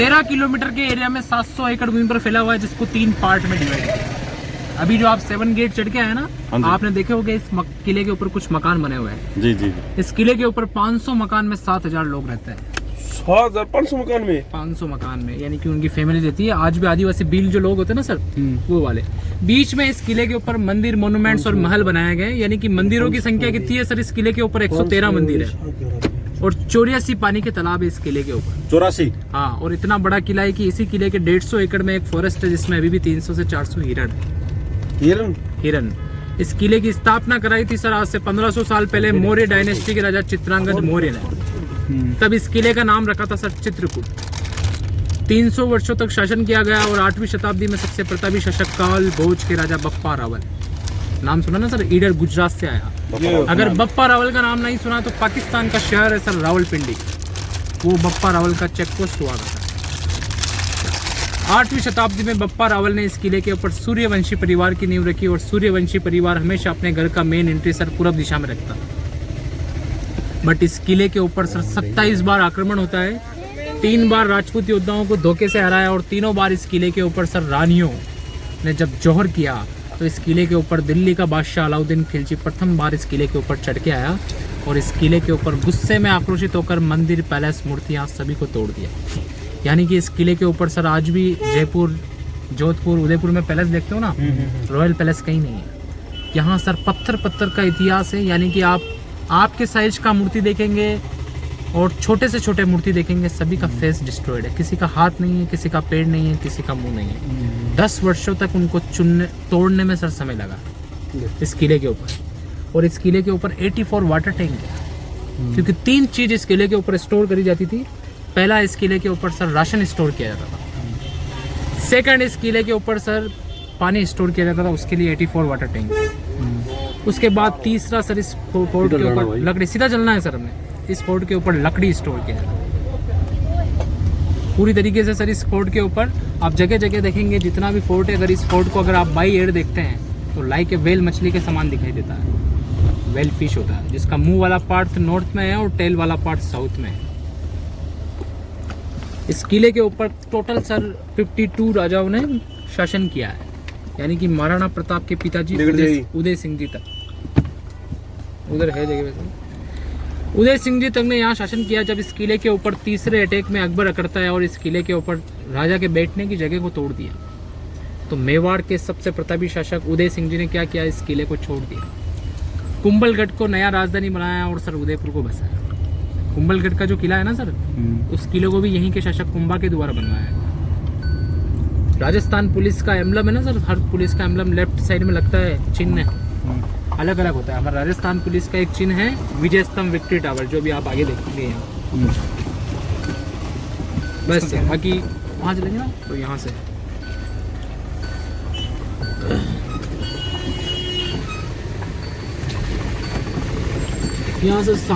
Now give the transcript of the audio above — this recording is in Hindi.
13 किलोमीटर के एरिया में 700 एकड़ भूमि पर फैला हुआ है, जिसको 3 पार्ट में डिवाइड किया है। अभी जो आप 7 गेट चढ़ के आए ना, आपने देखे होंगे इस किले के ऊपर कुछ मकान बने हुए हैं। जी जी। इस किले के ऊपर 500 मकान में 7000 लोग रहते हैं। 500 मकान में 500 मकान में, यानी कि उनकी फैमिली रहती है। आज भी आदिवासी भील जो लोग होते हैं ना सर, वो वाले। बीच में इस किले के ऊपर मंदिर, मोन्यूमेंट्स और महल बनाए गए, यानी कि मंदिरों की संख्या कितनी है सर? इस किले के ऊपर 113 मंदिर है और 84 पानी के तालाब है इस किले के ऊपर। 84? हाँ, और इतना बड़ा किला है कि इसी किले के 150 एकड़ में एक फॉरेस्ट है, जिसमें अभी भी 300 से 400 हिरण है। हिरण। इस किले की स्थापना कराई थी सर आज से 1500 साल पहले मौर्य डायनेस्टी के राजा चित्रांगद मौर्य ने। तब इस किले का नाम रखा था सर चित्रकूट। 300 वर्षों तक शासन किया गया और 8वीं शताब्दी में सबसे प्रतापी शासक काल भोज के राजा बप्पा रावल, नाम सुना ना सर? ईडर गुजरात से आया। अगर बप्पा रावल का नाम नहीं सुना तो पाकिस्तान का शहर है सर रावलपिंडी, वो बप्पा रावल का चेक पोस्ट हुआ था। 8वीं शताब्दी में बप्पा रावल ने इस किले के ऊपर सूर्यवंशी परिवार की नींव रखी और सूर्यवंशी परिवार हमेशा अपने घर का मेन एंट्री सर पूरब दिशा में रखता। बट इस किले के ऊपर सर 27 बार आक्रमण होता है। 3 बार राजपूत योद्धाओं को धोखे से हराया और तीनों बार इस किले के ऊपर सर रानियों ने जब जौहर किया तो इस किले के ऊपर दिल्ली का बादशाह अलाउद्दीन खिलजी प्रथम बार इस किले के ऊपर चढ़ के आया और इस किले के ऊपर गुस्से में आक्रोशित होकर मंदिर, पैलेस, मूर्तियां सभी को तोड़ दिया। यानी कि इस किले के ऊपर सर आज भी जयपुर, जोधपुर, उदयपुर में पैलेस देखते हो ना, रॉयल पैलेस कहीं नहीं है। यहाँ सर पत्थर पत्थर का इतिहास है। यानी कि आप आपके साइज का मूर्ति देखेंगे और छोटे से छोटे मूर्ति देखेंगे, सभी का फेस डिस्ट्रॉयड है। किसी का हाथ नहीं है, किसी का पैर नहीं है, किसी का मुंह नहीं है। 10 वर्षों तक उनको तोड़ने में सर समय लगा इस किले के ऊपर। और इस किले के ऊपर 84 वाटर टैंक है, क्योंकि 3 चीज इस किले के ऊपर स्टोर करी जाती थी। पहला, इस किले के ऊपर सर राशन स्टोर किया जाता था। सेकंड, इस किले के ऊपर सर पानी स्टोर किया जाता था, उसके लिए 84 वाटर टैंक। उसके बाद तीसरा सर इस फोर्ट के ऊपर लकड़ी, सीधा चलना है सर हमें, इस फोर्ट के ऊपर लकड़ी स्टोर किया जाता है पूरी तरीके से सर। इस फोर्ट के ऊपर आप जगह जगह देखेंगे, जितना भी फोर्ट है, अगर इस फोर्ट को अगर आप बाई एयर देखते हैं तो लाइक ए वेल मछली के समान दिखाई देता है। वेल फिश होता है, जिसका मुंह वाला पार्ट नॉर्थ में है और टेल वाला पार्ट साउथ में है। इस किले के ऊपर टोटल सर 52 राजाओं ने शासन किया है, यानी कि महाराणा प्रताप के पिताजी उदय सिंह जी तक, उधर है जगह वैसे, उदय सिंह जी तक ने यहाँ शासन किया। जब इस किले के ऊपर तीसरे अटैक में अकबर अकड़ता है और इस किले के ऊपर राजा के बैठने की जगह को तोड़ दिया, तो मेवाड़ के सबसे प्रतापी शासक उदय सिंह जी ने क्या किया? इस किले को छोड़ दिया, कुंभलगढ़ को नया राजधानी बनाया और सर उदयपुर को बसाया। कुंभलगढ़ का जो किला है ना सर, उस किले को भी यहीं के शासक कुंभा के द्वारा बनवाया है। राजस्थान पुलिस का एम्बलम है ना सर, हर पुलिस का एम्बलम लेफ्ट साइड में लगता है, चिन्ह अलग अलग होता है। हमारा राजस्थान पुलिस का एक चिन्ह है विजय स्तंभ, विक्ट्री टावर, जो भी आप आगे देखेंगे यहाँ। बस बाकी वहाँ चलेंगे ना तो यहाँ से सामने